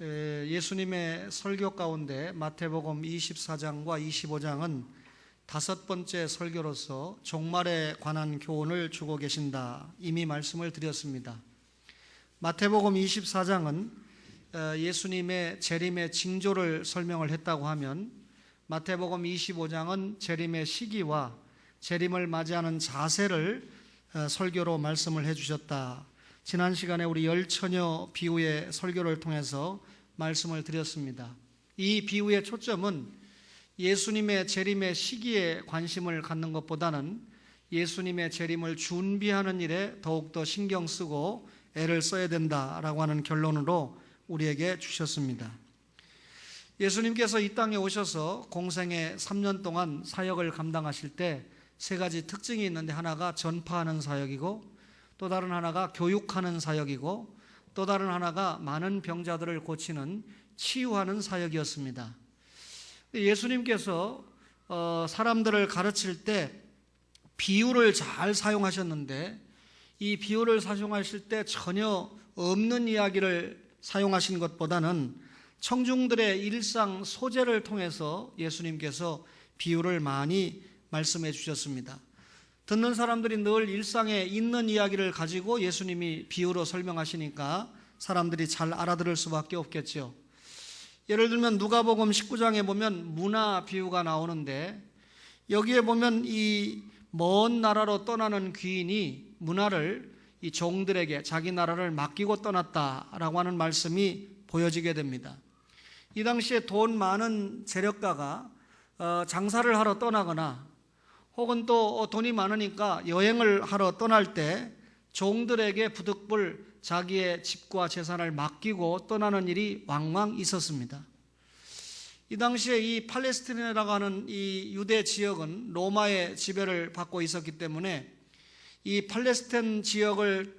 예수님의 설교 가운데 마태복음 24장과 25장은 다섯 번째 설교로서 종말에 관한 교훈을 주고 계신다, 이미 말씀을 드렸습니다. 마태복음 24장은 예수님의 재림의 징조를 설명을 했다고 하면, 마태복음 25장은 재림의 시기와 재림을 맞이하는 자세를 설교로 말씀을 해주셨다. 지난 시간에 우리 열처녀 비유의 설교를 통해서 말씀을 드렸습니다. 이 비유의 초점은 예수님의 재림의 시기에 관심을 갖는 것보다는 예수님의 재림을 준비하는 일에 더욱더 신경 쓰고 애를 써야 된다라고 하는 결론으로 우리에게 주셨습니다. 예수님께서 이 땅에 오셔서 공생애 3년 동안 사역을 감당하실 때 세 가지 특징이 있는데, 하나가 전파하는 사역이고, 또 다른 하나가 교육하는 사역이고, 또 다른 하나가 많은 병자들을 고치는 치유하는 사역이었습니다. 예수님께서 사람들을 가르칠 때 비유를 잘 사용하셨는데, 이 비유를 사용하실 때 전혀 없는 이야기를 사용하신 것보다는 청중들의 일상 소재를 통해서 예수님께서 비유를 많이 말씀해 주셨습니다. 듣는 사람들이 늘 일상에 있는 이야기를 가지고 예수님이 비유로 설명하시니까 사람들이 잘 알아들을 수밖에 없겠죠. 예를 들면 누가복음 19장에 보면 문화 비유가 나오는데, 여기에 보면 이 먼 나라로 떠나는 귀인이 문화를 이 종들에게 자기 나라를 맡기고 떠났다라고 하는 말씀이 보여지게 됩니다. 이 당시에 돈 많은 세력가가 장사를 하러 떠나거나 혹은 또 돈이 많으니까 여행을 하러 떠날 때 종들에게 부득불 자기의 집과 재산을 맡기고 떠나는 일이 왕왕 있었습니다. 이 당시에 이 팔레스티나라고 하는 이 유대 지역은 로마의 지배를 받고 있었기 때문에 이 팔레스타인 지역을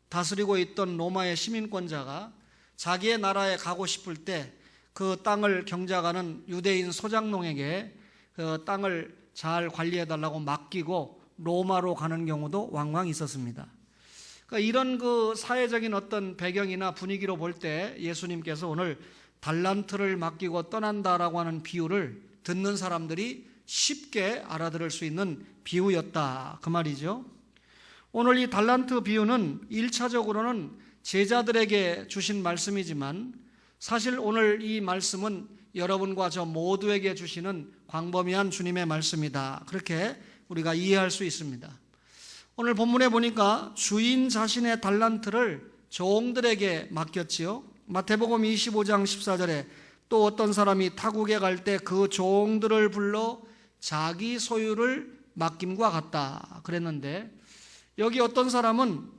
다스리고 있던 로마의 시민권자가 자기의 나라에 가고 싶을 때 그 땅을 경작하는 유대인 소장농에게 그 땅을 잘 관리해달라고 맡기고 로마로 가는 경우도 왕왕 있었습니다. 그러니까 이런 그 사회적인 어떤 배경이나 분위기로 볼 때 예수님께서 오늘 달란트를 맡기고 떠난다라고 하는 비유를 듣는 사람들이 쉽게 알아들을 수 있는 비유였다, 그 말이죠. 오늘 이 달란트 비유는 1차적으로는 제자들에게 주신 말씀이지만, 사실 오늘 이 말씀은 여러분과 저 모두에게 주시는 광범위한 주님의 말씀이다, 그렇게 우리가 이해할 수 있습니다. 오늘 본문에 보니까 주인 자신의 달란트를 종들에게 맡겼지요. 마태복음 25장 14절에 또 어떤 사람이 타국에 갈 때 그 종들을 불러 자기 소유를 맡김과 같다 그랬는데, 여기 어떤 사람은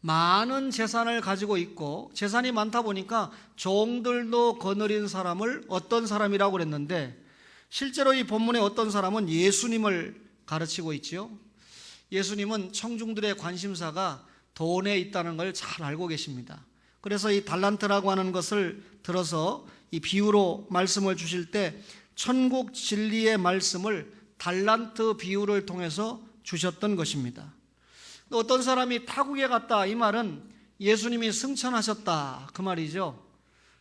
많은 재산을 가지고 있고 재산이 많다 보니까 종들도 거느린 사람을 어떤 사람이라고 그랬는데, 실제로 이 본문에 어떤 사람은 예수님을 가르치고 있지요. 예수님은 청중들의 관심사가 돈에 있다는 걸 잘 알고 계십니다. 그래서 이 달란트라고 하는 것을 들어서 이 비유로 말씀을 주실 때 천국 진리의 말씀을 달란트 비유를 통해서 주셨던 것입니다. 어떤 사람이 타국에 갔다, 이 말은 예수님이 승천하셨다, 그 말이죠.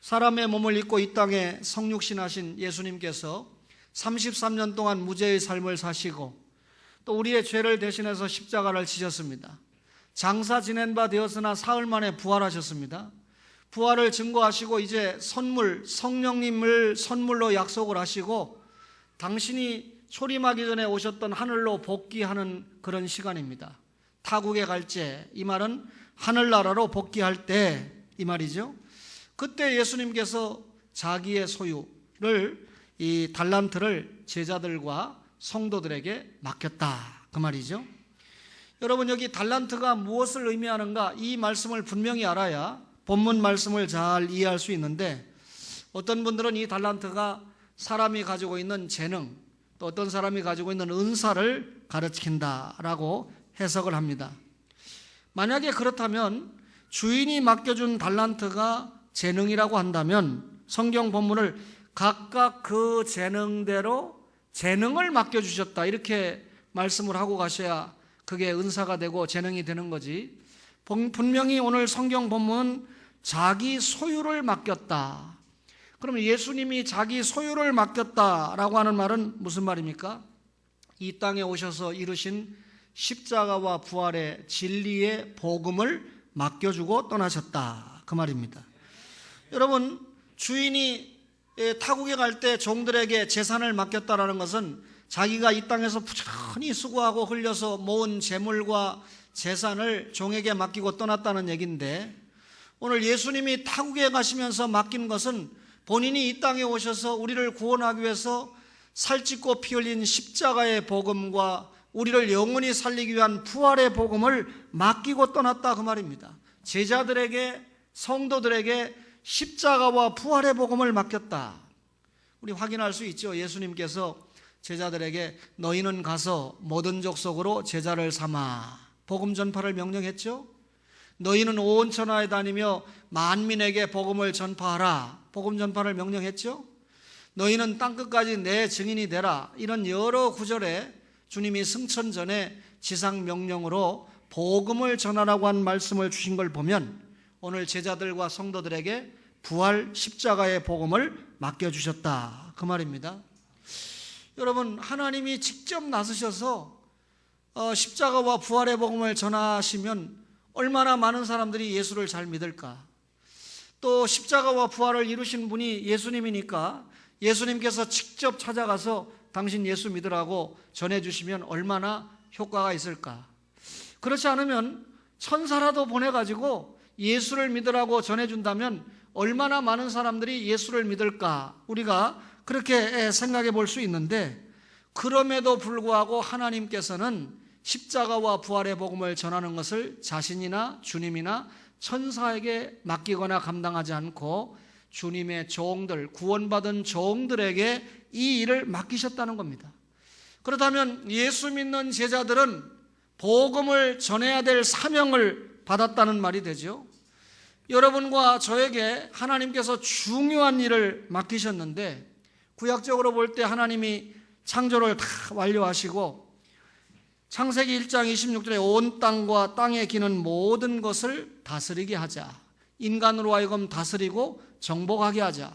사람의 몸을 입고 이 땅에 성육신하신 예수님께서 33년 동안 무죄의 삶을 사시고 또 우리의 죄를 대신해서 십자가를 지셨습니다. 장사 지낸 바 되었으나 사흘 만에 부활하셨습니다. 부활을 증거하시고 이제 성령님을 선물로 약속을 하시고 당신이 초림하기 전에 오셨던 하늘로 복귀하는 그런 시간입니다. 타국에 갈지, 이 말은 하늘나라로 복귀할 때 이 말이죠. 그때 예수님께서 자기의 소유를, 이 달란트를 제자들과 성도들에게 맡겼다, 그 말이죠. 여러분, 여기 달란트가 무엇을 의미하는가, 이 말씀을 분명히 알아야 본문 말씀을 잘 이해할 수 있는데, 어떤 분들은 이 달란트가 사람이 가지고 있는 재능, 또 어떤 사람이 가지고 있는 은사를 가르친다라고 해석을 합니다. 만약에 그렇다면 주인이 맡겨준 달란트가 재능이라고 한다면 성경 본문을 각각 그 재능대로 재능을 맡겨주셨다, 이렇게 말씀을 하고 가셔야 그게 은사가 되고 재능이 되는 거지. 분명히 오늘 성경 본문 자기 소유를 맡겼다. 그러면 예수님이 자기 소유를 맡겼다라고 하는 말은 무슨 말입니까? 이 땅에 오셔서 이루신 십자가와 부활의 진리의 복음을 맡겨주고 떠나셨다, 그 말입니다. 여러분, 주인이 타국에 갈 때 종들에게 재산을 맡겼다라는 것은 자기가 이 땅에서 부지런히 수고하고 흘려서 모은 재물과 재산을 종에게 맡기고 떠났다는 얘기인데, 오늘 예수님이 타국에 가시면서 맡긴 것은 본인이 이 땅에 오셔서 우리를 구원하기 위해서 살찌고 피 흘린 십자가의 복음과 우리를 영원히 살리기 위한 부활의 복음을 맡기고 떠났다, 그 말입니다. 제자들에게, 성도들에게 십자가와 부활의 복음을 맡겼다. 우리 확인할 수 있죠. 예수님께서 제자들에게 너희는 가서 모든 족속으로 제자를 삼아 복음 전파를 명령했죠. 너희는 온 천하에 다니며 만민에게 복음을 전파하라, 복음 전파를 명령했죠. 너희는 땅끝까지 내 증인이 되라, 이런 여러 구절에 주님이 승천 전에 지상 명령으로 복음을 전하라고 한 말씀을 주신 걸 보면 오늘 제자들과 성도들에게 부활 십자가의 복음을 맡겨주셨다, 그 말입니다. 여러분, 하나님이 직접 나서셔서 십자가와 부활의 복음을 전하시면 얼마나 많은 사람들이 예수를 잘 믿을까. 또 십자가와 부활을 이루신 분이 예수님이니까 예수님께서 직접 찾아가서 당신 예수 믿으라고 전해주시면 얼마나 효과가 있을까. 그렇지 않으면 천사라도 보내가지고 예수를 믿으라고 전해준다면 얼마나 많은 사람들이 예수를 믿을까, 우리가 그렇게 생각해 볼 수 있는데, 그럼에도 불구하고 하나님께서는 십자가와 부활의 복음을 전하는 것을 자신이나 주님이나 천사에게 맡기거나 감당하지 않고 주님의 종들, 구원받은 종들에게 이 일을 맡기셨다는 겁니다. 그렇다면 예수 믿는 제자들은 복음을 전해야 될 사명을 받았다는 말이 되죠. 여러분과 저에게 하나님께서 중요한 일을 맡기셨는데, 구약적으로 볼 때 하나님이 창조를 다 완료하시고 창세기 1장 26절에 온 땅과 땅에 기는 모든 것을 다스리게 하자, 인간으로 하여금 다스리고 정복하게 하자.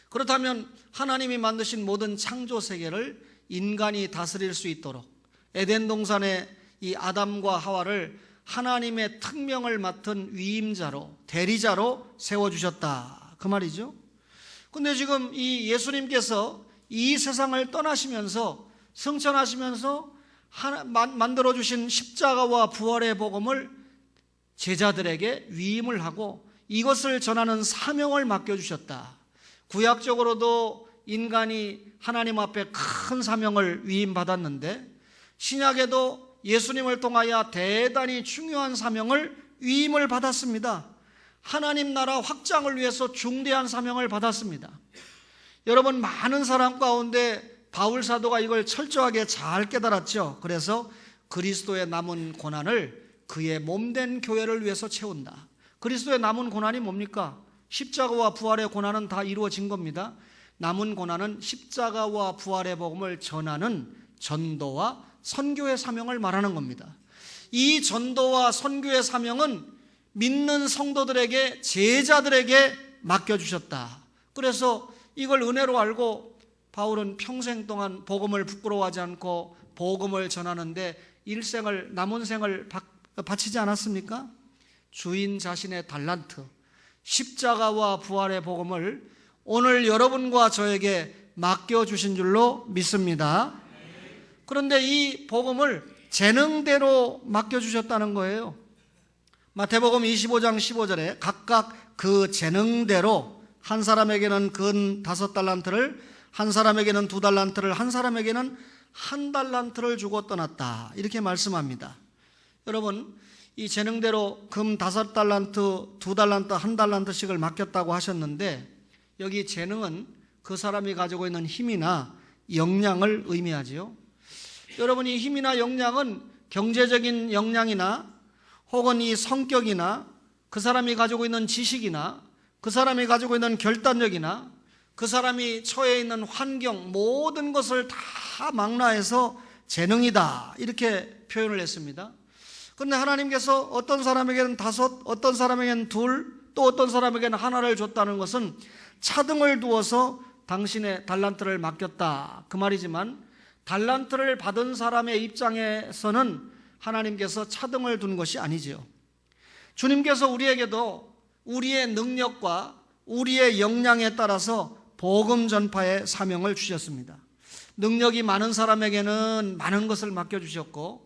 그렇다면 하나님이 만드신 모든 창조 세계를 인간이 다스릴 수 있도록 에덴 동산의 이 아담과 하와를 하나님의 특명을 맡은 위임자로, 대리자로 세워주셨다, 그 말이죠. 근데 지금 이 예수님께서 이 세상을 떠나시면서, 승천하시면서 만들어주신 십자가와 부활의 복음을 제자들에게 위임을 하고 이것을 전하는 사명을 맡겨주셨다. 구약적으로도 인간이 하나님 앞에 큰 사명을 위임받았는데, 신약에도 예수님을 통하여 대단히 중요한 사명을 위임을 받았습니다. 하나님 나라 확장을 위해서 중대한 사명을 받았습니다. 여러분, 많은 사람 가운데 바울 사도가 이걸 철저하게 잘 깨달았죠. 그래서 그리스도의 남은 고난을 그의 몸된 교회를 위해서 채운다. 그리스도의 남은 고난이 뭡니까? 십자가와 부활의 고난은 다 이루어진 겁니다. 남은 고난은 십자가와 부활의 복음을 전하는 전도와 선교의 사명을 말하는 겁니다. 이 전도와 선교의 사명은 믿는 성도들에게, 제자들에게 맡겨주셨다. 그래서 이걸 은혜로 알고 바울은 평생 동안 복음을 부끄러워하지 않고 복음을 전하는데 일생을, 남은 생을 바치지 않았습니까? 주인 자신의 달란트, 십자가와 부활의 복음을 오늘 여러분과 저에게 맡겨주신 줄로 믿습니다. 그런데 이 복음을 재능대로 맡겨주셨다는 거예요. 마태복음 25장 15절에 각각 그 재능대로 한 사람에게는 근 5달란트를, 한 사람에게는 2달란트를, 한 사람에게는 1달란트를 주고 떠났다, 이렇게 말씀합니다. 여러분, 이 재능대로 금 5달란트, 2달란트, 1달란트씩을 맡겼다고 하셨는데, 여기 재능은 그 사람이 가지고 있는 힘이나 역량을 의미하지요. 여러분, 이 힘이나 역량은 경제적인 역량이나 혹은 이 성격이나 그 사람이 가지고 있는 지식이나 그 사람이 가지고 있는 결단력이나 그 사람이 처해 있는 환경, 모든 것을 다 망라해서 재능이다, 이렇게 표현을 했습니다. 그런데 하나님께서 어떤 사람에게는 5, 어떤 사람에게는 2, 또 어떤 사람에게는 하나를 줬다는 것은 차등을 두어서 당신의 달란트를 맡겼다 그 말이지만, 달란트를 받은 사람의 입장에서는 하나님께서 차등을 둔 것이 아니지요. 주님께서 우리에게도 우리의 능력과 우리의 역량에 따라서 복음 전파의 사명을 주셨습니다. 능력이 많은 사람에게는 많은 것을 맡겨주셨고,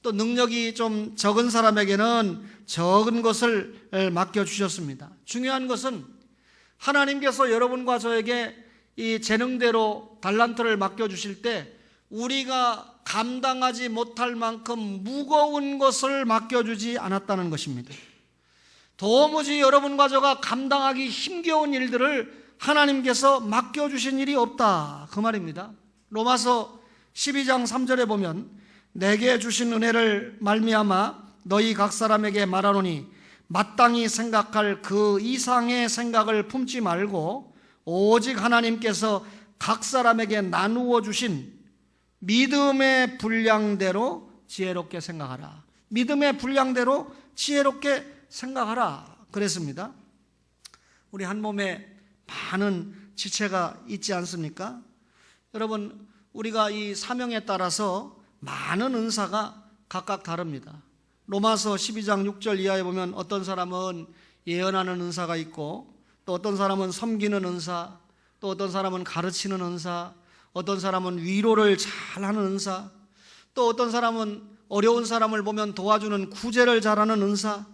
또 능력이 좀 적은 사람에게는 적은 것을 맡겨주셨습니다. 중요한 것은 하나님께서 여러분과 저에게 이 재능대로 달란트를 맡겨주실 때 우리가 감당하지 못할 만큼 무거운 것을 맡겨주지 않았다는 것입니다. 도무지 여러분과 저가 감당하기 힘겨운 일들을 하나님께서 맡겨주신 일이 없다 그 말입니다. 로마서 12장 3절에 보면 내게 주신 은혜를 말미암아 너희 각 사람에게 말하노니 마땅히 생각할 그 이상의 생각을 품지 말고 오직 하나님께서 각 사람에게 나누어 주신 믿음의 분량대로 지혜롭게 생각하라. 믿음의 분량대로 지혜롭게 생각하라 그랬습니다. 우리 한 몸에 많은 지체가 있지 않습니까? 여러분, 우리가 이 사명에 따라서 많은 은사가 각각 다릅니다. 로마서 12장 6절 이하에 보면 어떤 사람은 예언하는 은사가 있고, 또 어떤 사람은 섬기는 은사, 또 어떤 사람은 가르치는 은사, 어떤 사람은 위로를 잘하는 은사, 또 어떤 사람은 어려운 사람을 보면 도와주는 구제를 잘하는 은사,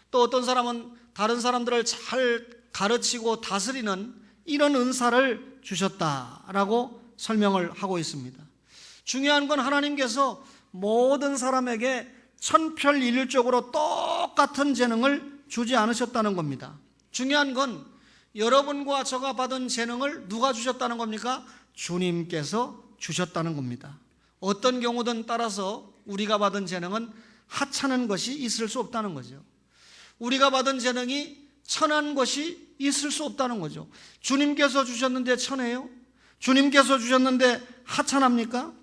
또 어떤 사람은 다른 사람들을 잘 가르치고 다스리는 이런 은사를 주셨다라고 설명을 하고 있습니다. 중요한 건 하나님께서 모든 사람에게 천편일률적으로 똑같은 재능을 주지 않으셨다는 겁니다. 중요한 건 여러분과 저가 받은 재능을 누가 주셨다는 겁니까? 주님께서 주셨다는 겁니다. 어떤 경우든 따라서 우리가 받은 재능은 하찮은 것이 있을 수 없다는 거죠. 우리가 받은 재능이 천한 것이 있을 수 없다는 거죠. 주님께서 주셨는데 천해요? 주님께서 주셨는데 하찮합니까?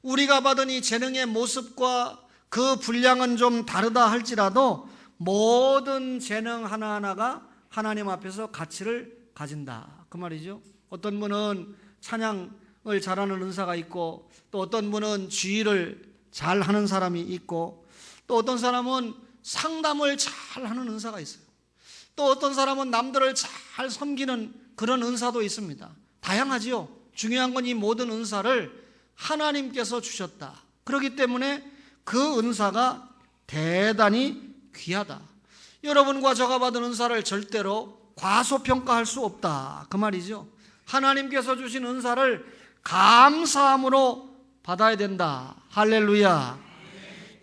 우리가 받은 이 재능의 모습과 그 분량은 좀 다르다 할지라도 모든 재능 하나하나가 하나님 앞에서 가치를 가진다 그 말이죠. 어떤 분은 찬양을 잘하는 은사가 있고, 또 어떤 분은 지휘를 잘하는 사람이 있고, 또 어떤 사람은 상담을 잘하는 은사가 있어요. 또 어떤 사람은 남들을 잘 섬기는 그런 은사도 있습니다. 다양하지요. 중요한 건 이 모든 은사를 하나님께서 주셨다. 그렇기 때문에 그 은사가 대단히 귀하다. 여러분과 저가 받은 은사를 절대로 과소평가할 수 없다 그 말이죠. 하나님께서 주신 은사를 감사함으로 받아야 된다. 할렐루야.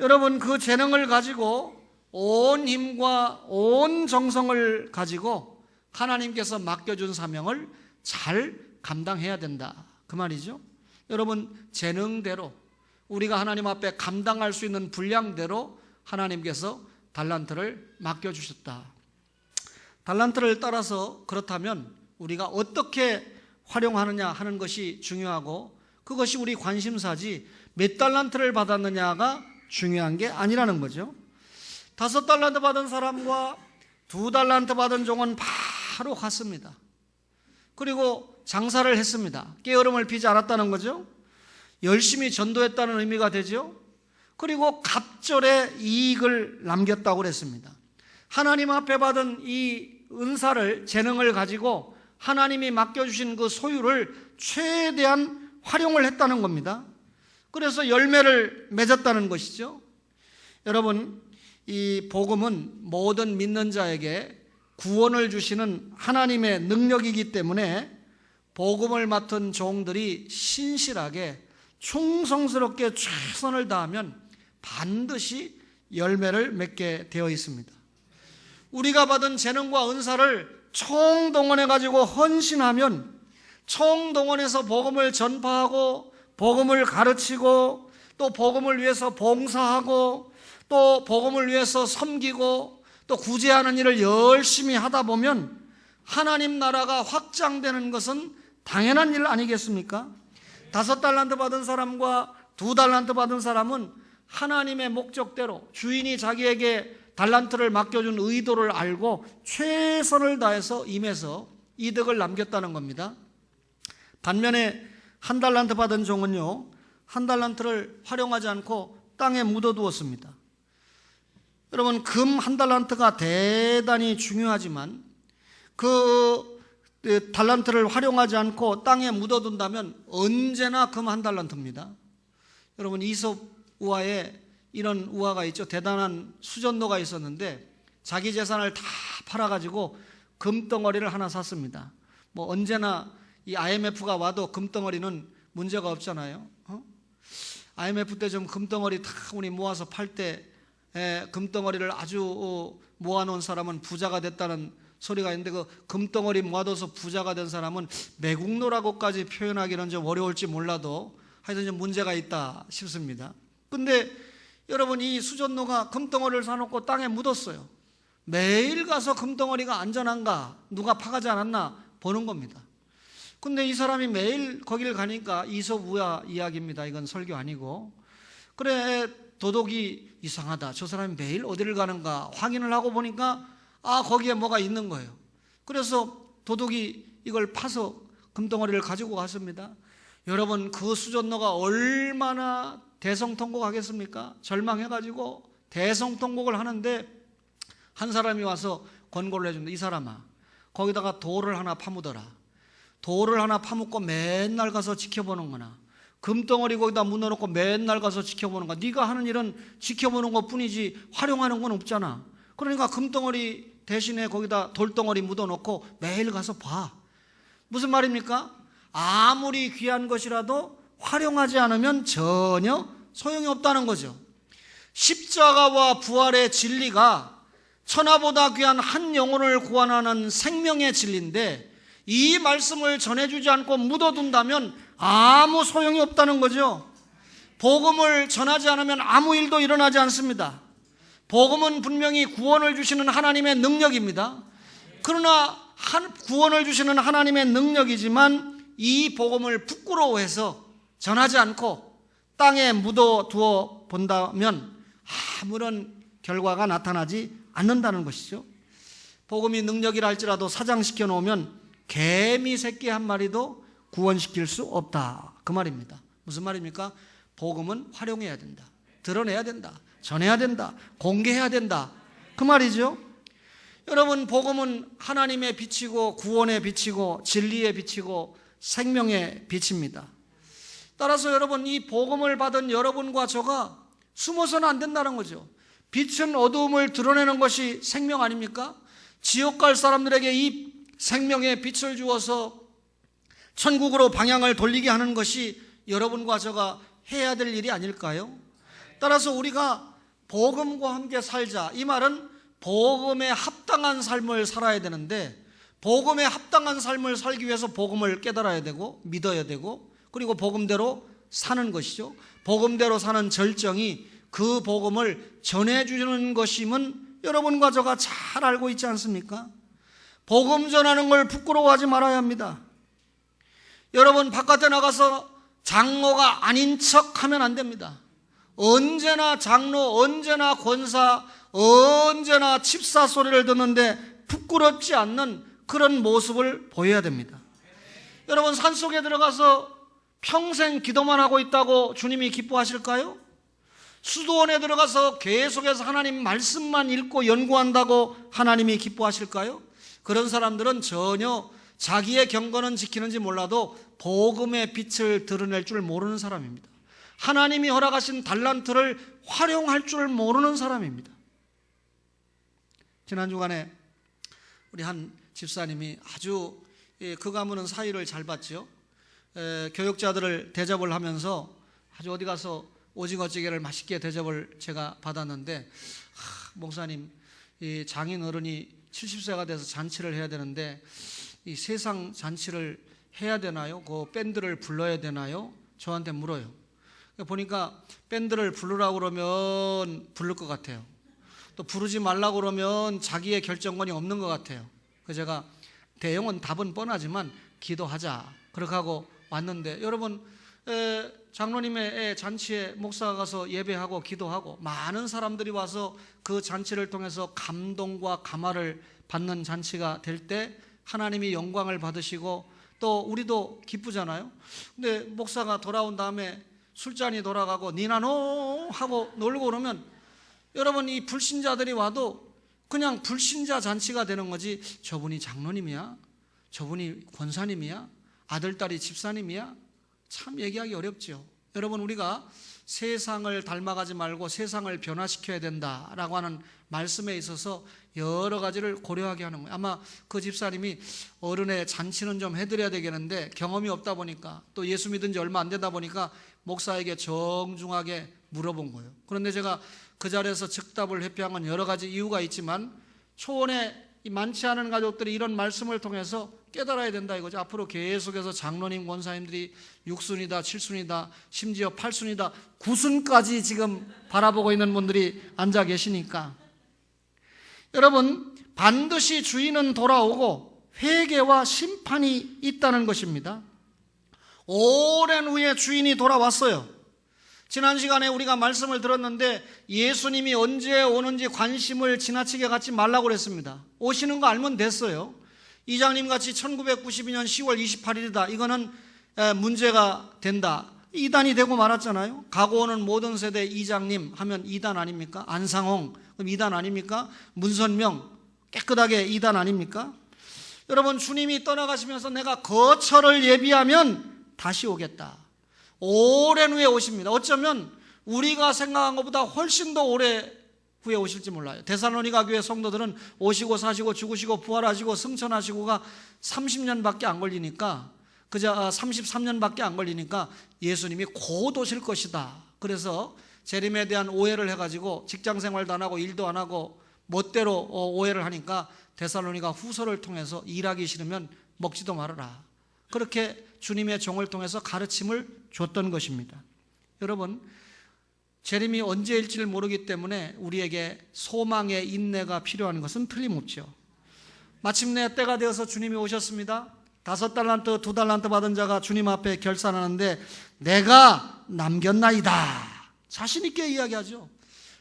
여러분, 그 재능을 가지고 온 힘과 온 정성을 가지고 하나님께서 맡겨준 사명을 잘 감당해야 된다 그 말이죠. 여러분, 재능대로 우리가 하나님 앞에 감당할 수 있는 분량대로 하나님께서 달란트를 맡겨주셨다. 달란트를 따라서 그렇다면 우리가 어떻게 활용하느냐 하는 것이 중요하고, 그것이 우리 관심사지 몇 달란트를 받았느냐가 중요한 게 아니라는 거죠. 5달란트 받은 사람과 2달란트 받은 종은 바로 갔습니다. 그리고 장사를 했습니다. 깨어름을 피지 않았다는 거죠. 열심히 전도했다는 의미가 되죠. 그리고 갑절의 이익을 남겼다고 그랬습니다. 하나님 앞에 받은 이 은사를, 재능을 가지고 하나님이 맡겨주신 그 소유를 최대한 활용을 했다는 겁니다. 그래서 열매를 맺었다는 것이죠. 여러분, 이 복음은 모든 믿는 자에게 구원을 주시는 하나님의 능력이기 때문에 복음을 맡은 종들이 신실하게 충성스럽게 최선을 다하면 반드시 열매를 맺게 되어 있습니다. 우리가 받은 재능과 은사를 총동원해 가지고 헌신하면, 총동원해서 복음을 전파하고 복음을 가르치고 또 복음을 위해서 봉사하고 또 복음을 위해서 섬기고 또 구제하는 일을 열심히 하다 보면 하나님 나라가 확장되는 것은 당연한 일 아니겠습니까? 5달란트 받은 사람과 2달란트 받은 사람은 하나님의 목적대로, 주인이 자기에게 달란트를 맡겨준 의도를 알고 최선을 다해서 임해서 이득을 남겼다는 겁니다. 반면에 한 달란트 받은 종은요, 한 달란트를 활용하지 않고 땅에 묻어두었습니다. 여러분, 금 한 달란트가 대단히 중요하지만 그 달란트를 활용하지 않고 땅에 묻어둔다면 언제나 금 한 달란트입니다. 여러분, 이솝 우화에 이런 우화가 있죠. 대단한 수전노가 있었는데 자기 재산을 다 팔아가지고 금덩어리를 하나 샀습니다. 뭐 언제나 이 IMF가 와도 금덩어리는 문제가 없잖아요. IMF 때 좀 금덩어리 다 우리 모아서 팔 때 금덩어리를 아주 모아놓은 사람은 부자가 됐다는 소리가 있는데, 그 금덩어리 모아둬서 부자가 된 사람은 매국노라고까지 표현하기는 좀 어려울지 몰라도 하여튼 좀 문제가 있다 싶습니다. 근데 여러분, 이 수전노가 금덩어리를 사놓고 땅에 묻었어요. 매일 가서 금덩어리가 안전한가, 누가 파가지 않았나 보는 겁니다. 근데 이 사람이 매일 거기를 가니까, 이솝 우화 이야기입니다. 이건 설교 아니고. 그래, 도둑이 이상하다, 저 사람이 매일 어디를 가는가 확인을 하고 보니까 거기에 뭐가 있는 거예요. 그래서 도둑이 이걸 파서 금덩어리를 가지고 갔습니다. 여러분, 그 수전노가 얼마나 대성통곡하겠습니까? 절망해가지고 대성통곡을 하는데 한 사람이 와서 권고를 해줍니다. 이 사람아, 거기다가 돌을 하나 파묻어라. 돌을 하나 파묻고 맨날 가서 지켜보는 거나, 금덩어리 거기다 묻어놓고 맨날 가서 지켜보는 거나, 네가 하는 일은 지켜보는 것 뿐이지 활용하는 건 없잖아. 그러니까 금덩어리 대신에 거기다 돌덩어리 묻어놓고 매일 가서 봐. 무슨 말입니까? 아무리 귀한 것이라도 활용하지 않으면 전혀 소용이 없다는 거죠. 십자가와 부활의 진리가 천하보다 귀한 한 영혼을 구원하는 생명의 진리인데, 이 말씀을 전해주지 않고 묻어둔다면 아무 소용이 없다는 거죠. 복음을 전하지 않으면 아무 일도 일어나지 않습니다. 복음은 분명히 구원을 주시는 하나님의 능력입니다. 그러나 구원을 주시는 하나님의 능력이지만 이 복음을 부끄러워해서 전하지 않고 땅에 묻어두어 본다면 아무런 결과가 나타나지 않는다는 것이죠. 복음이 능력이라 할지라도 사장시켜 놓으면 개미 새끼 한 마리도 구원시킬 수 없다, 그 말입니다. 무슨 말입니까? 복음은 활용해야 된다, 드러내야 된다, 전해야 된다, 공개해야 된다, 그 말이죠. 여러분, 복음은 하나님의 빛이고 구원의 빛이고 진리의 빛이고 생명의 빛입니다. 따라서 여러분, 이 복음을 받은 여러분과 저가 숨어서는 안 된다는 거죠. 빛은 어두움을 드러내는 것이 생명 아닙니까? 지옥 갈 사람들에게 이 생명의 빛을 주어서 천국으로 방향을 돌리게 하는 것이 여러분과 저가 해야 될 일이 아닐까요? 따라서 우리가 복음과 함께 살자, 이 말은 복음에 합당한 삶을 살아야 되는데, 복음에 합당한 삶을 살기 위해서 복음을 깨달아야 되고 믿어야 되고, 그리고 복음대로 사는 것이죠. 복음대로 사는 절정이 그 복음을 전해주는 것임은 여러분과 저가 잘 알고 있지 않습니까? 복음 전하는 걸 부끄러워하지 말아야 합니다. 여러분, 바깥에 나가서 장로가 아닌 척 하면 안 됩니다. 언제나 장로, 언제나 권사, 언제나 집사 소리를 듣는데 부끄럽지 않는 그런 모습을 보여야 됩니다. 여러분, 산속에 들어가서 평생 기도만 하고 있다고 주님이 기뻐하실까요? 수도원에 들어가서 계속해서 하나님 말씀만 읽고 연구한다고 하나님이 기뻐하실까요? 그런 사람들은 전혀 자기의 경건은 지키는지 몰라도 복음의 빛을 드러낼 줄 모르는 사람입니다. 하나님이 허락하신 달란트를 활용할 줄 모르는 사람입니다. 지난 주간에 우리 한 집사님이 아주 그 가문은 사위를 잘 봤죠. 교육자들을 대접을 하면서 아주 어디 가서 오징어찌개를 맛있게 대접을 제가 받았는데, 목사님, 이 장인 어른이 70세가 돼서 잔치를 해야 되는데 이 세상 잔치를 해야 되나요? 그 밴드를 불러야 되나요? 저한테 물어요. 보니까 밴드를 부르라고 그러면 부를 것 같아요. 또 부르지 말라고 그러면 자기의 결정권이 없는 것 같아요. 그래서 제가 대형은 답은 뻔하지만 기도하자 그렇게 하고 왔는데, 여러분, 장로님의 잔치에 목사가 가서 예배하고 기도하고 많은 사람들이 와서 그 잔치를 통해서 감동과 감화를 받는 잔치가 될 때 하나님이 영광을 받으시고 또 우리도 기쁘잖아요. 근데 목사가 돌아온 다음에 술잔이 돌아가고 니나노 하고 놀고 그러면 여러분, 이 불신자들이 와도 그냥 불신자 잔치가 되는 거지, 저분이 장로님이야? 저분이 권사님이야? 아들딸이 집사님이야? 참 얘기하기 어렵죠. 여러분, 우리가 세상을 닮아가지 말고 세상을 변화시켜야 된다라고 하는 말씀에 있어서 여러 가지를 고려하게 하는 거예요. 아마 그 집사님이 어른의 잔치는 좀 해드려야 되겠는데 경험이 없다 보니까 또 예수 믿은 지 얼마 안 되다 보니까 목사에게 정중하게 물어본 거예요. 그런데 제가 그 자리에서 즉답을 회피한 건 여러 가지 이유가 있지만 초원에 많지 않은 가족들이 이런 말씀을 통해서 깨달아야 된다 이거죠. 앞으로 계속해서 장로님, 권사님들이 6순이다, 7순이다, 심지어 8순이다, 9순까지 지금 바라보고 있는 분들이 앉아 계시니까 여러분, 반드시 주인은 돌아오고 회개와 심판이 있다는 것입니다. 오랜 후에 주인이 돌아왔어요. 지난 시간에 우리가 말씀을 들었는데 예수님이 언제 오는지 관심을 지나치게 갖지 말라고 그랬습니다. 오시는 거 알면 됐어요. 이장님 같이 1992년 10월 28일이다. 이거는 문제가 된다. 이단이 되고 말았잖아요. 가고 오는 모든 세대 이장님 하면 이단 아닙니까? 안상홍 그럼 이단 아닙니까? 문선명 깨끗하게 이단 아닙니까? 여러분, 주님이 떠나가시면서 내가 거처를 예비하면 다시 오겠다. 오랜 후에 오십니다. 어쩌면 우리가 생각한 것보다 훨씬 더 오래 후에 오실지 몰라요. 데살로니가 교회 성도들은 오시고 사시고 죽으시고 부활하시고 승천하시고가 30년밖에 안 걸리니까, 그저 33년밖에 안 걸리니까 예수님이 곧 오실 것이다. 그래서 재림에 대한 오해를 해가지고 직장생활도 안 하고 일도 안 하고 멋대로 오해를 하니까 데살로니가 후서를 통해서 일하기 싫으면 먹지도 말아라. 그렇게 주님의 종을 통해서 가르침을 줬던 것입니다. 여러분, 재림이 언제일지를 모르기 때문에 우리에게 소망의 인내가 필요한 것은 틀림없죠. 마침내 때가 되어서 주님이 오셨습니다. 5달란트, 2달란트 받은 자가 주님 앞에 결산하는데 내가 남겼나이다. 자신 있게 이야기하죠.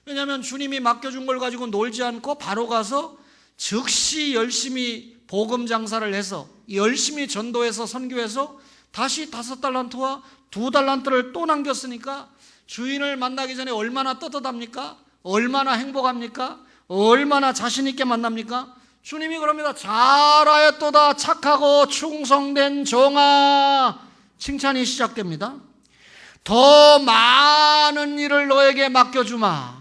왜냐하면 주님이 맡겨준 걸 가지고 놀지 않고 바로 가서 즉시 열심히 복음 장사를 해서 열심히 전도해서 선교해서 다시 5달란트와 2달란트를 또 남겼으니까 주인을 만나기 전에 얼마나 떳떳합니까? 얼마나 행복합니까? 얼마나 자신 있게 만납니까? 주님이 그럽니다. 잘하였도다 착하고 충성된 종아. 칭찬이 시작됩니다. 더 많은 일을 너에게 맡겨주마.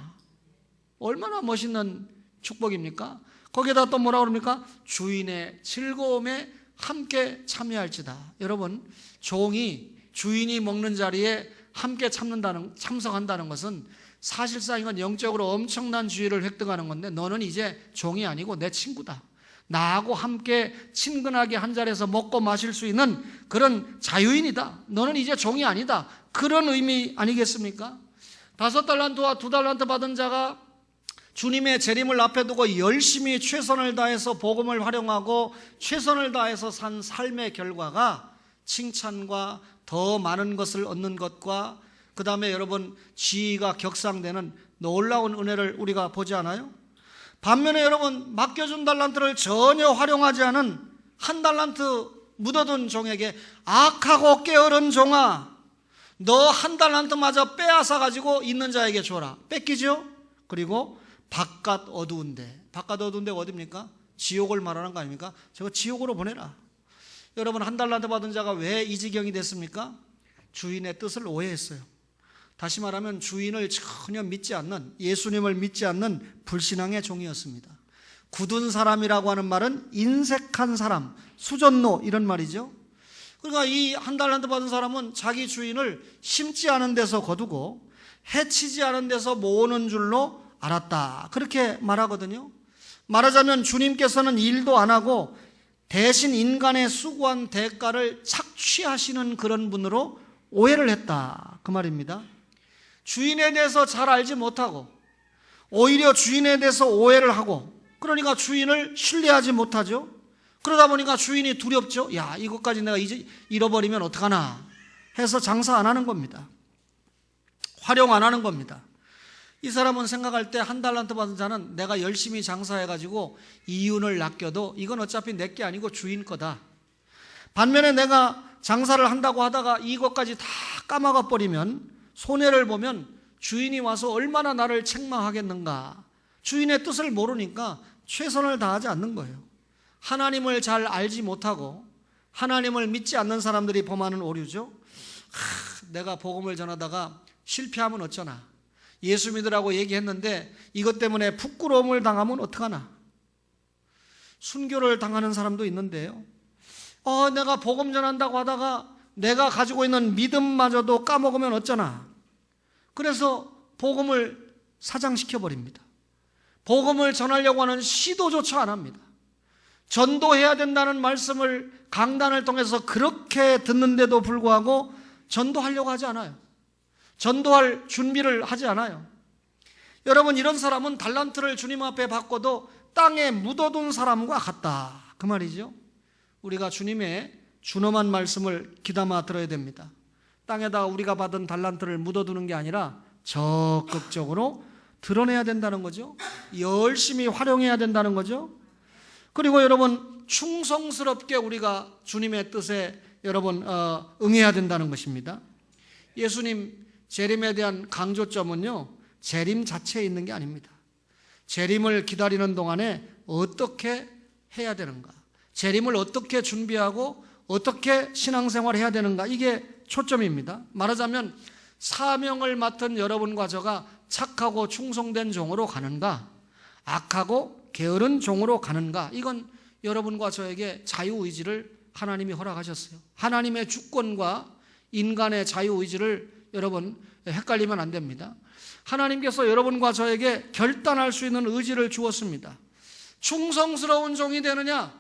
얼마나 멋있는 축복입니까? 거기에다 또 뭐라 그럽니까? 주인의 즐거움에 함께 참여할지다. 여러분, 종이 주인이 먹는 자리에 함께 참석한다는 것은 사실상 이건 영적으로 엄청난 지위를 획득하는 건데, 너는 이제 종이 아니고 내 친구다. 나하고 함께 친근하게 한 자리에서 먹고 마실 수 있는 그런 자유인이다. 너는 이제 종이 아니다. 그런 의미 아니겠습니까? 5달란트와 2달란트 받은 자가 주님의 재림을 앞에 두고 열심히 최선을 다해서 복음을 활용하고 최선을 다해서 산 삶의 결과가 칭찬과 더 많은 것을 얻는 것과 그 다음에 여러분 지위가 격상되는 놀라운 은혜를 우리가 보지 않아요? 반면에 여러분, 맡겨준 달란트를 전혀 활용하지 않은 1달란트 묻어둔 종에게 악하고 게으른 종아, 너 1달란트마저 빼앗아 가지고 있는 자에게 줘라. 뺏기죠? 그리고 바깥 어두운데 어디입니까? 지옥을 말하는 거 아닙니까? 저거 지옥으로 보내라. 여러분, 1달란트 받은 자가 왜 이 지경이 됐습니까? 주인의 뜻을 오해했어요. 다시 말하면 주인을 전혀 믿지 않는, 예수님을 믿지 않는 불신앙의 종이었습니다. 굳은 사람이라고 하는 말은 인색한 사람, 수전노 이런 말이죠. 그러니까 이 1달란트 받은 사람은 자기 주인을 심지 않은 데서 거두고 해치지 않은 데서 모으는 줄로 알았다. 그렇게 말하거든요. 말하자면 주님께서는 일도 안 하고 대신 인간의 수고한 대가를 착취하시는 그런 분으로 오해를 했다. 그 말입니다. 주인에 대해서 잘 알지 못하고 오히려 주인에 대해서 오해를 하고, 그러니까 주인을 신뢰하지 못하죠. 그러다 보니까 주인이 두렵죠. 야, 이것까지 내가 이제 잃어버리면 어떡하나 해서 장사 안 하는 겁니다. 활용 안 하는 겁니다. 이 사람은 생각할 때 한 달란트 받은 자는 내가 열심히 장사해가지고 이윤을 낚여도 이건 어차피 내 게 아니고 주인 거다. 반면에 내가 장사를 한다고 하다가 이것까지 다 까먹어 버리면, 손해를 보면 주인이 와서 얼마나 나를 책망하겠는가. 주인의 뜻을 모르니까 최선을 다하지 않는 거예요. 하나님을 잘 알지 못하고 하나님을 믿지 않는 사람들이 범하는 오류죠. 내가 복음을 전하다가 실패하면 어쩌나, 예수 믿으라고 얘기했는데 이것 때문에 부끄러움을 당하면 어떡하나. 순교를 당하는 사람도 있는데요, 내가 복음 전한다고 하다가 내가 가지고 있는 믿음마저도 까먹으면 어쩌나. 그래서 복음을 사장시켜버립니다. 복음을 전하려고 하는 시도조차 안 합니다. 전도해야 된다는 말씀을 강단을 통해서 그렇게 듣는데도 불구하고 전도하려고 하지 않아요. 전도할 준비를 하지 않아요. 여러분, 이런 사람은 달란트를 주님 앞에 받고도 땅에 묻어둔 사람과 같다, 그 말이죠. 우리가 주님의 준엄한 말씀을 귀담아 들어야 됩니다. 땅에다가 우리가 받은 달란트를 묻어두는 게 아니라 적극적으로 드러내야 된다는 거죠. 열심히 활용해야 된다는 거죠. 그리고 여러분, 충성스럽게 우리가 주님의 뜻에 여러분 응해야 된다는 것입니다. 예수님 재림에 대한 강조점은요, 재림 자체에 있는 게 아닙니다. 재림을 기다리는 동안에 어떻게 해야 되는가, 재림을 어떻게 준비하고 어떻게 신앙생활을 해야 되는가, 이게 초점입니다. 말하자면 사명을 맡은 여러분과 저가 착하고 충성된 종으로 가는가, 악하고 게으른 종으로 가는가, 이건 여러분과 저에게 자유의지를 하나님이 허락하셨어요. 하나님의 주권과 인간의 자유의지를 여러분 헷갈리면 안 됩니다. 하나님께서 여러분과 저에게 결단할 수 있는 의지를 주었습니다. 충성스러운 종이 되느냐,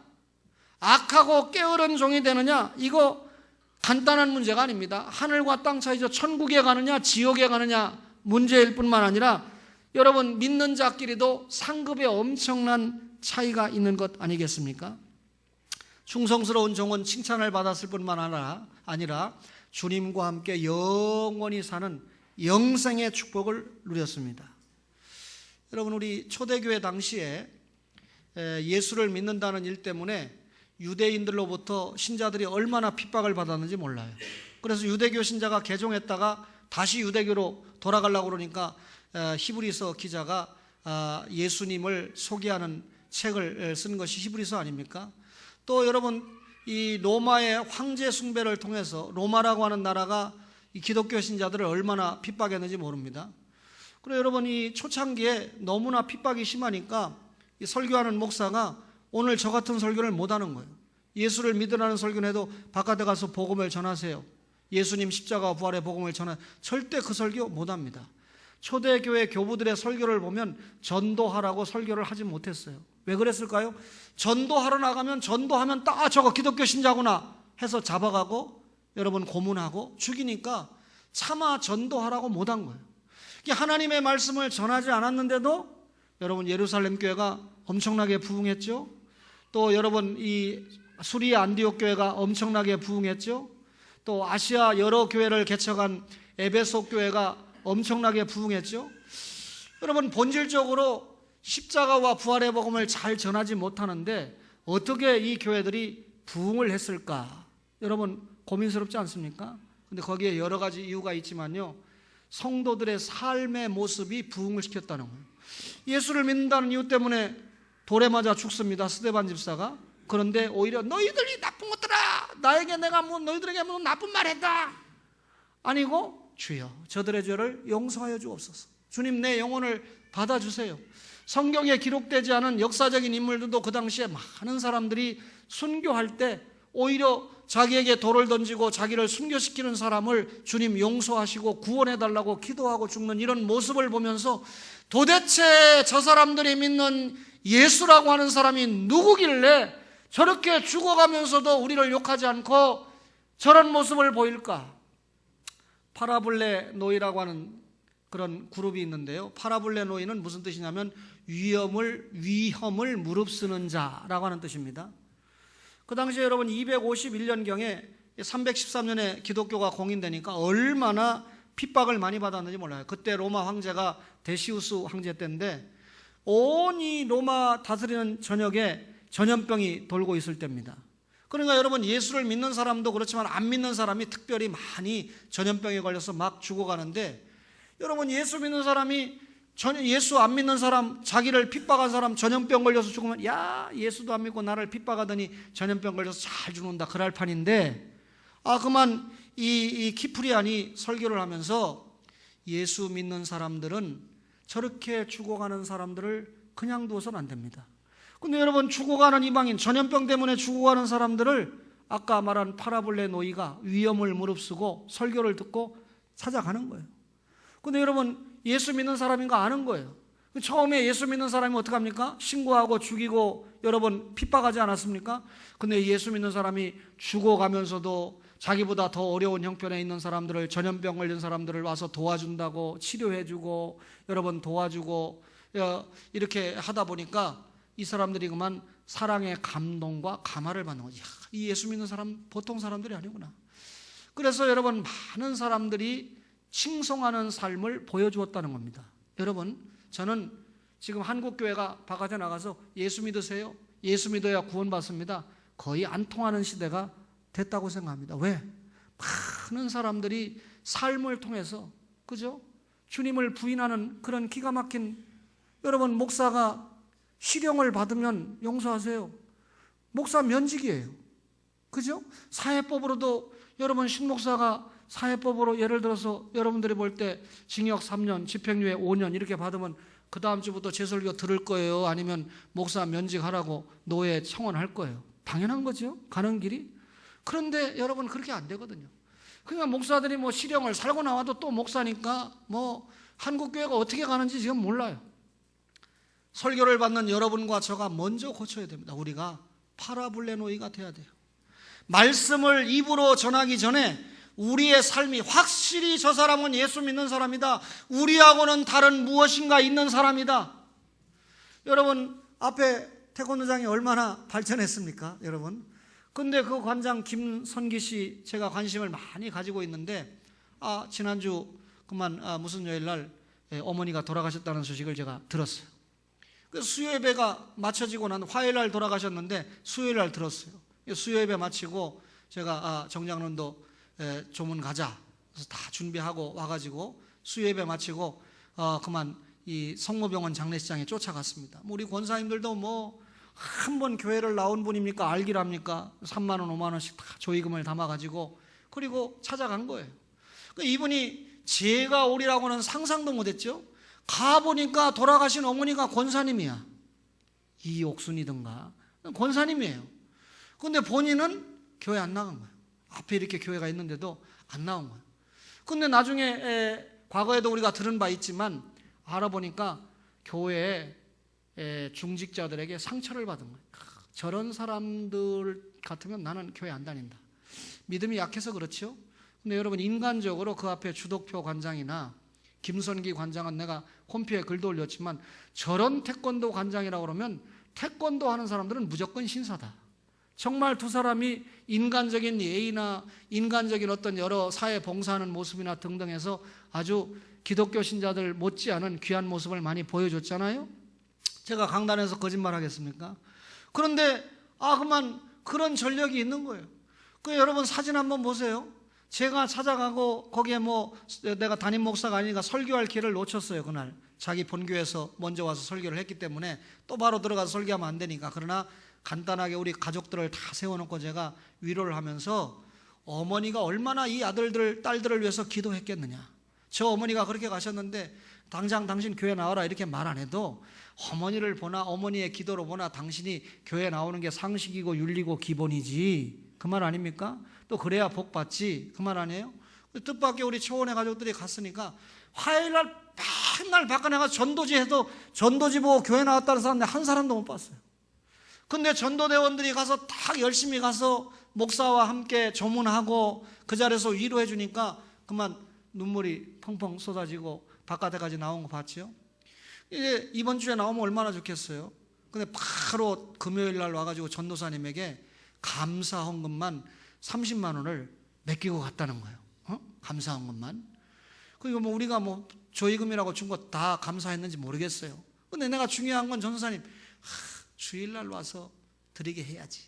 악하고 게으른 종이 되느냐, 이거 간단한 문제가 아닙니다. 하늘과 땅 차이죠. 천국에 가느냐 지옥에 가느냐 문제일 뿐만 아니라 여러분, 믿는 자끼리도 상급에 엄청난 차이가 있는 것 아니겠습니까? 충성스러운 종은 칭찬을 받았을 뿐만 아니라 주님과 함께 영원히 사는 영생의 축복을 누렸습니다. 여러분, 우리 초대교회 당시에 예수를 믿는다는 일 때문에 유대인들로부터 신자들이 얼마나 핍박을 받았는지 몰라요. 그래서 유대교 신자가 개종했다가 다시 유대교로 돌아가려고 그러니까 히브리서 기자가 예수님을 소개하는 책을 쓴 것이 히브리서 아닙니까? 또 여러분, 이 로마의 황제 숭배를 통해서 로마라고 하는 나라가 이 기독교 신자들을 얼마나 핍박했는지 모릅니다. 그리고 여러분, 이 초창기에 너무나 핍박이 심하니까 이 설교하는 목사가 오늘 저 같은 설교를 못하는 거예요. 예수를 믿으라는 설교는 해도 바깥에 가서 복음을 전하세요, 예수님 십자가 부활의 복음을 절대 그 설교 못합니다. 초대교회 교부들의 설교를 보면 전도하라고 설교를 하지 못했어요. 왜 그랬을까요? 전도하러 나가면 전도하면 딱 저거 기독교 신자구나 해서 잡아가고 여러분 고문하고 죽이니까 차마 전도하라고 못한 거예요. 하나님의 말씀을 전하지 않았는데도 여러분 예루살렘 교회가 엄청나게 부흥했죠. 또 여러분 이 수리아 안디옥 교회가 엄청나게 부흥했죠. 또 아시아 여러 교회를 개척한 에베소 교회가 엄청나게 부흥했죠. 여러분, 본질적으로 십자가와 부활의 복음을 잘 전하지 못하는데 어떻게 이 교회들이 부흥을 했을까? 여러분 고민스럽지 않습니까? 근데 거기에 여러 가지 이유가 있지만요, 성도들의 삶의 모습이 부흥을 시켰다는 거예요. 예수를 믿는다는 이유 때문에 돌에 맞아 죽습니다, 스데반 집사가. 그런데 오히려 너희들이 나쁜 것들아, 나에게 내가 너희들에게 무슨 나쁜 말 했다, 아니고 주여 저들의 죄를 용서하여 주옵소서, 주님 내 영혼을 받아주세요. 성경에 기록되지 않은 역사적인 인물들도 그 당시에 많은 사람들이 순교할 때 오히려 자기에게 돌을 던지고 자기를 순교시키는 사람을 주님 용서하시고 구원해달라고 기도하고 죽는 이런 모습을 보면서 도대체 저 사람들이 믿는 예수라고 하는 사람이 누구길래 저렇게 죽어가면서도 우리를 욕하지 않고 저런 모습을 보일까? 파라블레 노이라고 하는 그런 그룹이 있는데요, 파라블레 노이는 무슨 뜻이냐면 위험을 무릅쓰는 자라고 하는 뜻입니다. 그 당시에 여러분 251년경에 313년에 기독교가 공인되니까 얼마나 핍박을 많이 받았는지 몰라요. 그때 로마 황제가 데시우스 황제 때인데 온 이 로마 다스리는 전역에 전염병이 돌고 있을 때입니다. 그러니까 여러분, 예수를 믿는 사람도 그렇지만 안 믿는 사람이 특별히 많이 전염병에 걸려서 막 죽어가는데, 여러분, 예수 믿는 사람이 예수 안 믿는 사람, 자기를 핍박한 사람 전염병 걸려서 죽으면 야, 예수도 안 믿고 나를 핍박하더니 전염병 걸려서 잘 죽는다 그럴 판인데, 그만 이 키프리안이 설교를 하면서 예수 믿는 사람들은 저렇게 죽어가는 사람들을 그냥 두어서는 안 됩니다. 근데 여러분, 죽어가는 이방인, 전염병 때문에 죽어가는 사람들을 아까 말한 파라볼레 노이가 위험을 무릅쓰고 설교를 듣고 찾아가는 거예요. 근데 여러분, 예수 믿는 사람인 거 아는 거예요. 처음에 예수 믿는 사람이 어떻게 합니까? 신고하고 죽이고 여러분 핍박하지 않았습니까? 근데 예수 믿는 사람이 죽어가면서도 자기보다 더 어려운 형편에 있는 사람들을, 전염병 걸린 사람들을 와서 도와준다고, 치료해주고 여러분 도와주고 이렇게 하다 보니까 이 사람들이 그만 사랑의 감동과 감화를 받는 거지. 이 예수 믿는 사람 보통 사람들이 아니구나. 그래서 여러분, 많은 사람들이 칭송하는 삶을 보여주었다는 겁니다. 여러분, 저는 지금 한국교회가 바깥에 나가서 예수 믿으세요, 예수 믿어야 구원받습니다, 거의 안 통하는 시대가 됐다고 생각합니다. 왜? 많은 사람들이 삶을 통해서, 그죠? 주님을 부인하는 그런 기가 막힌, 여러분, 목사가 실형을 받으면 용서하세요, 목사 면직이에요. 그죠? 사회법으로도 여러분, 신목사가 사회법으로 예를 들어서 여러분들이 볼 때 징역 3년, 집행유예 5년 이렇게 받으면 그 다음 주부터 제 설교 들을 거예요? 아니면 목사 면직하라고 노예 청원할 거예요? 당연한 거죠, 가는 길이. 그런데 여러분, 그렇게 안 되거든요. 그러니까 목사들이 뭐 실형을 살고 나와도 또 목사니까 뭐 한국교회가 어떻게 가는지 지금 몰라요. 설교를 받는 여러분과 저가 먼저 고쳐야 됩니다. 우리가 파라블레 노이가 돼야 돼요. 말씀을 입으로 전하기 전에 우리의 삶이 확실히 저 사람은 예수 믿는 사람이다, 우리하고는 다른 무엇인가 있는 사람이다. 여러분, 앞에 태권도장이 얼마나 발전했습니까, 여러분? 근데 그 관장 김선기 씨, 제가 관심을 많이 가지고 있는데, 지난주 그만 무슨 요일날 어머니가 돌아가셨다는 소식을 제가 들었어요. 그 수요예배가 마쳐지고 난 화요일날 돌아가셨는데 수요일날 들었어요. 수요예배 마치고 제가 정장론도 조문 가자, 그래서 다 준비하고 와가지고 수요예배 마치고 그만 이 성모병원 장례식장에 쫓아갔습니다. 우리 권사님들도 뭐 한 번 교회를 나온 분입니까 알기랍니까? 3만 원 5만 원씩 다 조의금을 담아가지고 그리고 찾아간 거예요. 이분이 제가 오리라고는 상상도 못했죠. 가보니까 돌아가신 어머니가 권사님이야. 이옥순이든가 권사님이에요. 근데 본인은 교회 안 나간 거예요. 앞에 이렇게 교회가 있는데도 안 나온 거예요. 근데 나중에 과거에도 우리가 들은 바 있지만 알아보니까 교회에 중직자들에게 상처를 받은 거예요. 저런 사람들 같으면 나는 교회 안 다닌다. 믿음이 약해서 그렇죠. 근데 여러분, 인간적으로 그 앞에 주덕표 관장이나 김선기 관장은 내가 홈피에 글도 올렸지만 저런 태권도 관장이라고 그러면 태권도 하는 사람들은 무조건 신사다. 정말 두 사람이 인간적인 예의나 인간적인 어떤 여러 사회 봉사하는 모습이나 등등해서 아주 기독교 신자들 못지않은 귀한 모습을 많이 보여줬잖아요. 제가 강단에서 거짓말 하겠습니까? 그런데 그만 그런 전력이 있는 거예요. 여러분, 사진 한번 보세요. 제가 찾아가고 거기에 내가 담임 목사가 아니니까 설교할 기회를 놓쳤어요. 그날 자기 본교에서 먼저 와서 설교를 했기 때문에 또 바로 들어가서 설교하면 안 되니까. 그러나 간단하게 우리 가족들을 다 세워놓고 제가 위로를 하면서 어머니가 얼마나 이 아들들 딸들을 위해서 기도했겠느냐. 저 어머니가 그렇게 가셨는데 당장 당신 교회 나와라 이렇게 말 안 해도 어머니를 보나 어머니의 기도로 보나 당신이 교회 나오는 게 상식이고 윤리고 기본이지, 그 말 아닙니까? 또 그래야 복 받지, 그 말 아니에요? 뜻밖의 우리 초원의 가족들이 갔으니까 화요일날 맨날 바깥에 나가서 전도지 해도 전도지 보고 교회 나왔다는 사람 한 사람도 못 봤어요. 근데 전도대원들이 가서 딱 열심히 가서 목사와 함께 조문하고 그 자리에서 위로해 주니까 그만 눈물이 펑펑 쏟아지고 바깥에까지 나온 거 봤죠? 이제 이번 주에 나오면 얼마나 좋겠어요? 근데 바로 금요일 날 와가지고 전도사님에게 감사 헌금만 30만 원을 맡기고 갔다는 거예요. 감사 헌금만. 그리고 뭐 우리가 뭐 조의금이라고 준 거 다 감사했는지 모르겠어요. 근데 내가 중요한 건 전도사님, 주일날 와서 드리게 해야지.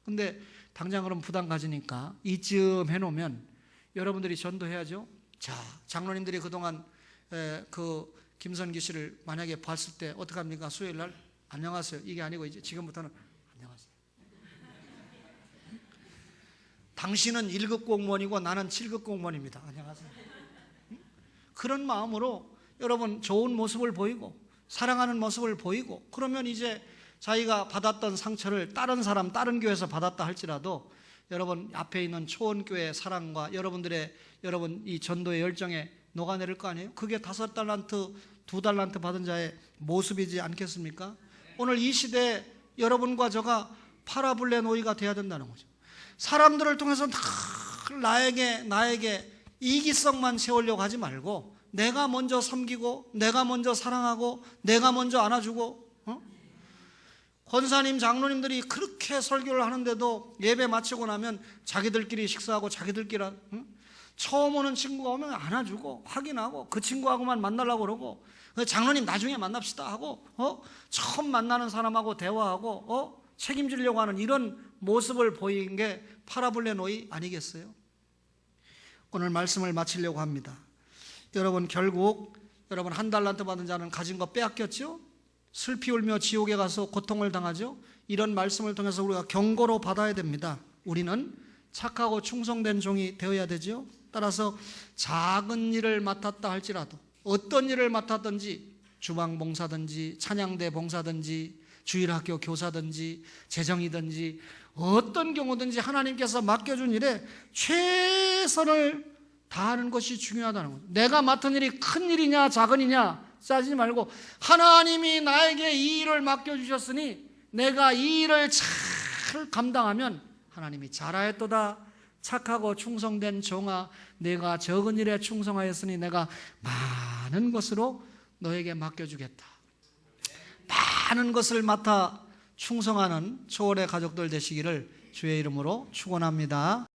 근데 당장 그럼 부담 가지니까 이쯤 해놓으면 여러분들이 전도해야죠. 자, 장로님들이 그동안 그 김선기 씨를 만약에 봤을 때 어떻게 합니까? 수요일날 안녕하세요. 이게 아니고 이제 지금부터는 안녕하세요. 당신은 1급 공무원이고 나는 7급 공무원입니다. 안녕하세요. 그런 마음으로 여러분 좋은 모습을 보이고 사랑하는 모습을 보이고, 그러면 이제 자기가 받았던 상처를 다른 사람, 다른 교회에서 받았다 할지라도 여러분 앞에 있는 초원교회 사랑과 여러분 이 전도의 열정에 녹아내릴 거 아니에요? 그게 5달란트, 2달란트 받은 자의 모습이지 않겠습니까? 오늘 이 시대에 여러분과 저가 파라블레 노이가 돼야 된다는 거죠. 사람들을 통해서 늘 나에게 이기성만 세우려고 하지 말고 내가 먼저 섬기고 내가 먼저 사랑하고 내가 먼저 안아주고, 권사님, 장로님들이 그렇게 설교를 하는데도 예배 마치고 나면 자기들끼리 식사하고 자기들끼리 처음 오는 친구가 오면 안아주고 확인하고 그 친구하고만 만나려고 그러고, 장로님 나중에 만납시다 하고 처음 만나는 사람하고 대화하고 책임지려고 하는 이런 모습을 보인 게 파라블레 노이 아니겠어요? 오늘 말씀을 마치려고 합니다. 여러분, 결국 여러분 1달란트 받은 자는 가진 거 빼앗겼죠? 슬피 울며 지옥에 가서 고통을 당하죠? 이런 말씀을 통해서 우리가 경고로 받아야 됩니다. 우리는 착하고 충성된 종이 되어야 되죠. 따라서 작은 일을 맡았다 할지라도, 어떤 일을 맡았든지, 주방봉사든지 찬양대 봉사든지 주일학교 교사든지 재정이든지 어떤 경우든지 하나님께서 맡겨준 일에 최선을 다하는 것이 중요하다는 거죠. 내가 맡은 일이 큰 일이냐 작은 일이냐 따지지 말고, 하나님이 나에게 이 일을 맡겨주셨으니 내가 이 일을 잘 감당하면 하나님이 잘하였도다. 착하고 충성된 종아, 내가 적은 일에 충성하였으니 내가 많은 것으로 너에게 맡겨주겠다. 많은 것을 맡아 충성하는 초월의 가족들 되시기를 주의 이름으로 축원합니다.